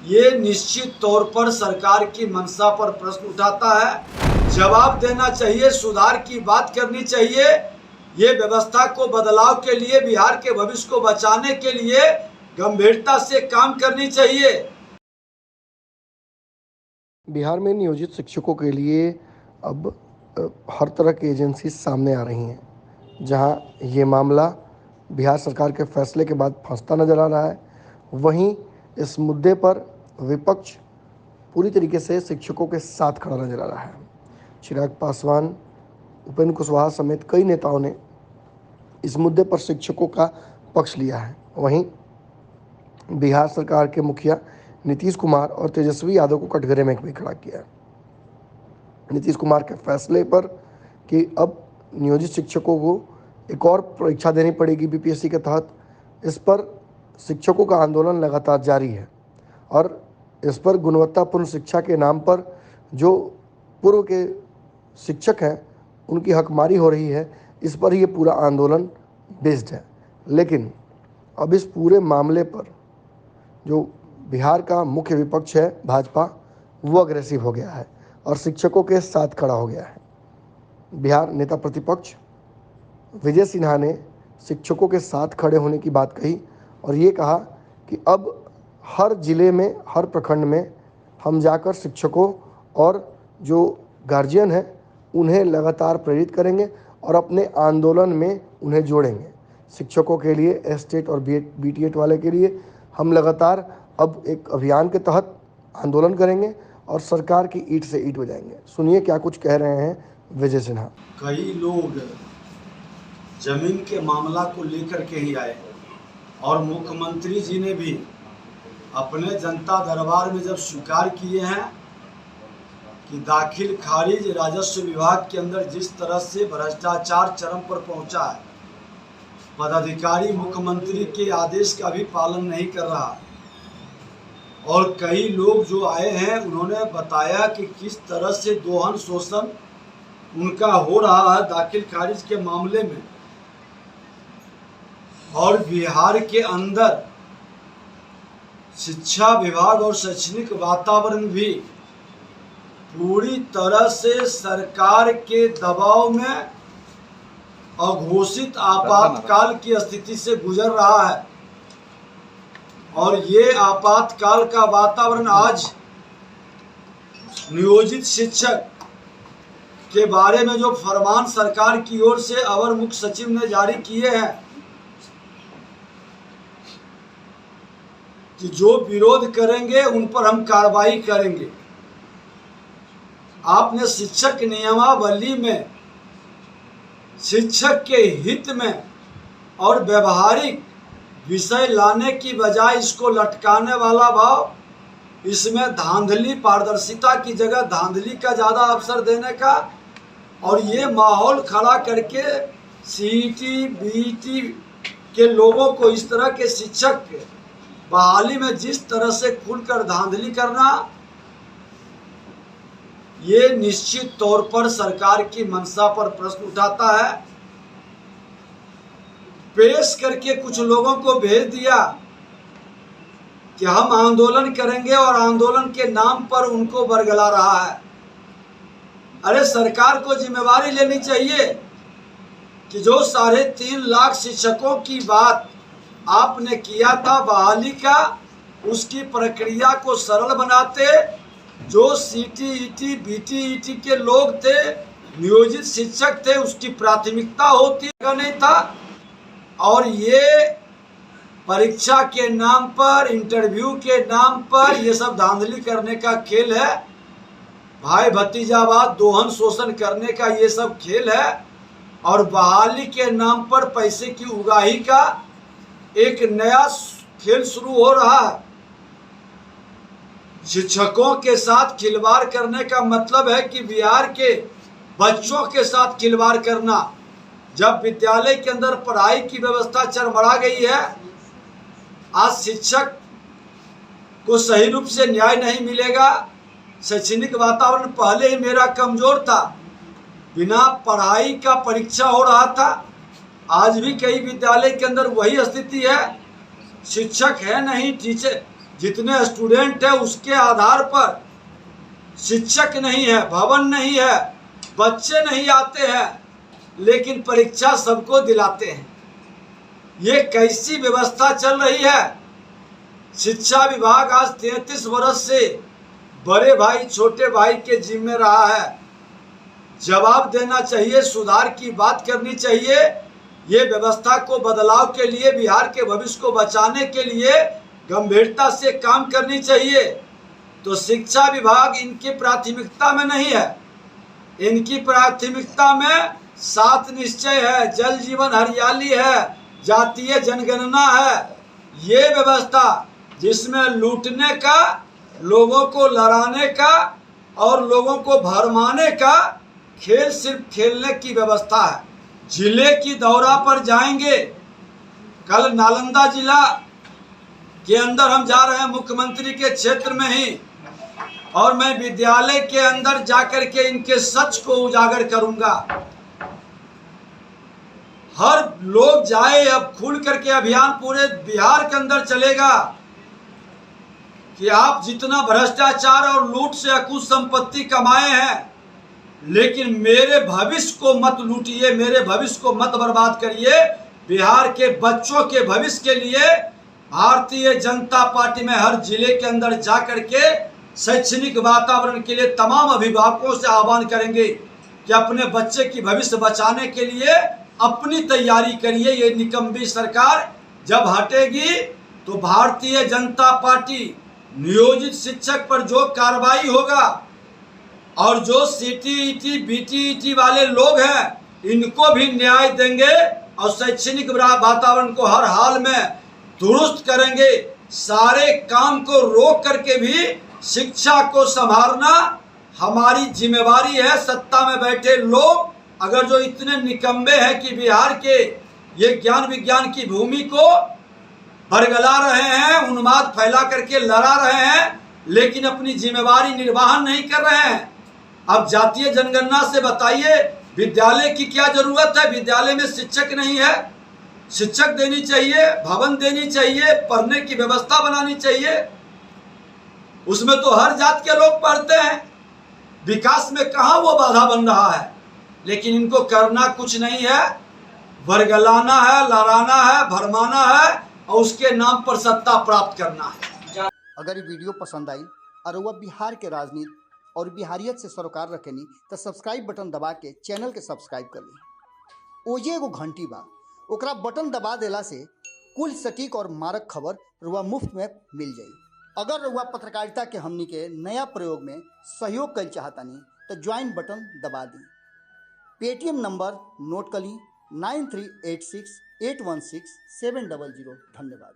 ये निश्चित तौर पर सरकार की मंशा पर प्रश्न उठाता है। जवाब देना चाहिए, सुधार की बात करनी चाहिए। ये व्यवस्था को बदलाव के लिए, बिहार के भविष्य को बचाने के लिए गंभीरता से काम करनी चाहिए। बिहार में नियोजित शिक्षकों के लिए अब हर तरह की एजेंसी सामने आ रही हैं, जहां ये मामला बिहार सरकार के फैसले के बाद फंसता नज़र आ रहा है। वहीं इस मुद्दे पर विपक्ष पूरी तरीके से शिक्षकों के साथ खड़ा नजर आ रहा है। चिराग पासवान, उपेंद्र कुशवाहा समेत कई नेताओं ने इस मुद्दे पर शिक्षकों का पक्ष लिया है। वहीं बिहार सरकार के मुखिया नीतीश कुमार और तेजस्वी यादव को कटघरे में भी खड़ा किया है। नीतीश कुमार के फैसले पर कि अब नियोजित शिक्षकों को एक और परीक्षा देनी पड़ेगी बीपीएससी के तहत, इस पर शिक्षकों का आंदोलन लगातार जारी है और इस पर गुणवत्तापूर्ण शिक्षा के नाम पर जो पूर्व के शिक्षक हैं उनकी हकमारी हो रही है, इस पर ये पूरा आंदोलन बेस्ड है। लेकिन अब इस पूरे मामले पर जो बिहार का मुख्य विपक्ष है भाजपा, वो अग्रेसिव हो गया है और शिक्षकों के साथ खड़ा हो गया है। बिहार नेता प्रतिपक्ष विजय सिन्हा ने शिक्षकों के साथ खड़े होने की बात कही और ये कहा कि अब हर जिले में, हर प्रखंड में हम जाकर शिक्षकों और जो गार्जियन हैं उन्हें लगातार प्रेरित करेंगे और अपने आंदोलन में उन्हें जोड़ेंगे। शिक्षकों के लिए, एस्टेट और बीटीएट वाले के लिए हम लगातार अब एक अभियान के तहत आंदोलन करेंगे और सरकार की ईंट से ईंट बजाएंगे। सुनिए क्या कुछ कह रहे हैं विजय सिन्हा। कई लोग जमीन के मामला को लेकर के ही आए और मुख्यमंत्री जी ने भी अपने जनता दरबार में जब स्वीकार किए हैं कि दाखिल खारिज राजस्व विभाग के अंदर जिस तरह से भ्रष्टाचार चरम पर पहुंचा है, पदाधिकारी मुख्यमंत्री के आदेश का भी पालन नहीं कर रहा और कई लोग जो आए हैं उन्होंने बताया कि किस तरह से दोहन शोषण उनका हो रहा है दाखिल खारिज के मामले में। और बिहार के अंदर शिक्षा विभाग और शैक्षणिक वातावरण भी पूरी तरह से सरकार के दबाव में अघोषित आपातकाल की स्थिति से गुजर रहा है। और ये आपातकाल का वातावरण आज नियोजित शिक्षक के बारे में जो फरमान सरकार की ओर से अवर मुख्य सचिव ने जारी किए हैं कि जो विरोध करेंगे उन पर हम कार्रवाई करेंगे। आपने शिक्षक नियमावली में शिक्षक के हित में और व्यवहारिक विषय लाने की बजाय इसको लटकाने वाला भाव, इसमें धांधली, पारदर्शिता की जगह धांधली का ज़्यादा अवसर देने का और ये माहौल खड़ा करके सीईटी बीईटी के लोगों को इस तरह के शिक्षक बहाली में जिस तरह से खुलकर धांधली करना, ये निश्चित तौर पर सरकार की मंशा पर प्रश्न उठाता है। पेश करके कुछ लोगों को भेज दिया कि हम आंदोलन करेंगे और आंदोलन के नाम पर उनको बरगला रहा है। अरे सरकार को जिम्मेवारी लेनी चाहिए कि जो 3.5 लाख शिक्षकों की बात आपने किया था बहाली का, उसकी प्रक्रिया को सरल बनाते। जो सीटीईटी बीटीईटी के लोग थे, नियोजित शिक्षक थे, उसकी प्राथमिकता होती नहीं था। और ये परीक्षा के नाम पर, इंटरव्यू के नाम पर ये सब धांधली करने का खेल है। भाई भतीजावाद, दोहन शोषण करने का ये सब खेल है और बहाली के नाम पर पैसे की उगाही का एक नया खेल शुरू हो रहा है। शिक्षकों के साथ खिलवाड़ करने का मतलब है कि बिहार के बच्चों के साथ खिलवाड़ करना। जब विद्यालय के अंदर पढ़ाई की व्यवस्था चरमरा गई है, आज शिक्षक को सही रूप से न्याय नहीं मिलेगा। शैक्षणिक वातावरण पहले ही मेरा कमजोर था, बिना पढ़ाई का परीक्षा हो रहा था। आज भी कई विद्यालय के अंदर वही स्थिति है, शिक्षक है नहीं, टीचर जितने स्टूडेंट है उसके आधार पर शिक्षक नहीं है, भवन नहीं है, बच्चे नहीं आते हैं, लेकिन परीक्षा सबको दिलाते हैं। ये कैसी व्यवस्था चल रही है? शिक्षा विभाग आज 33 वर्ष से बड़े भाई छोटे भाई के जिम्मे रहा है। जवाब देना चाहिए, सुधार की बात करनी चाहिए। ये व्यवस्था को बदलाव के लिए, बिहार के भविष्य को बचाने के लिए गंभीरता से काम करनी चाहिए। तो शिक्षा विभाग इनकी प्राथमिकता में नहीं है। इनकी प्राथमिकता में 7 निश्चय है, जल जीवन हरियाली है, जातीय जनगणना है। ये व्यवस्था जिसमें लूटने का, लोगों को लड़ाने का और लोगों को भरमाने का खेल सिर्फ खेलने की व्यवस्था है। जिले की दौरा पर जाएंगे। कल नालंदा जिला के अंदर हम जा रहे हैं, मुख्यमंत्री के क्षेत्र में ही, और मैं विद्यालय के अंदर जाकर के इनके सच को उजागर करूंगा। हर लोग जाए, अब खुल करके अभियान पूरे बिहार के अंदर चलेगा कि आप जितना भ्रष्टाचार और लूट से अकुश संपत्ति कमाए हैं, लेकिन मेरे भविष्य को मत लूटिए, मेरे भविष्य को मत बर्बाद करिए। बिहार के बच्चों के भविष्य के लिए भारतीय जनता पार्टी में हर जिले के अंदर जाकर के शैक्षणिक वातावरण के लिए तमाम अभिभावकों से आह्वान करेंगे कि अपने बच्चे की भविष्य बचाने के लिए अपनी तैयारी करिए। ये निकम्मी सरकार जब हटेगी तो भारतीय जनता पार्टी नियोजित शिक्षक पर जो कार्रवाई होगा और जो सीटीईटी बीटीईटी वाले लोग हैं इनको भी न्याय देंगे और शैक्षणिक वातावरण को हर हाल में दुरुस्त करेंगे। सारे काम को रोक करके भी शिक्षा को संभालना हमारी जिम्मेवारी है। सत्ता में बैठे लोग अगर जो इतने निकम्मे हैं कि बिहार के ये ज्ञान विज्ञान की भूमि को बरगला रहे हैं, उन्माद फैला करके लड़ा रहे हैं, लेकिन अपनी जिम्मेवारी निर्वाहन नहीं कर रहे हैं। अब जातीय जनगणना से बताइए विद्यालय की क्या जरूरत है? विद्यालय में शिक्षक नहीं है, शिक्षक देनी चाहिए, भवन देनी चाहिए, पढ़ने की व्यवस्था बनानी चाहिए। उसमें तो हर जात के लोग पढ़ते हैं। विकास में कहाँ वो बाधा बन रहा है? लेकिन इनको करना कुछ नहीं है, बरगलाना है, लड़ाना है, भरमाना है और उसके नाम पर सत्ता प्राप्त करना है। अगर ये वीडियो पसंद आई और वह बिहार के राजनीति और बिहारियत से सरोकार रखेनी तो सब्सक्राइब बटन दबा के चैनल के सब्सक्राइब कर ली। ओजे एगो घंटी बा, ओकरा बटन दबा देला से कुल सटीक और मारक खबर रुआ मुफ्त में मिल जाई। अगर रुआ पत्रकारिता के हमनी के नया प्रयोग में सहयोग कर चाहतानी तो ज्वाइन बटन दबा दी। पेटीएम नंबर नोट कर ली 9386816700। धन्यवाद।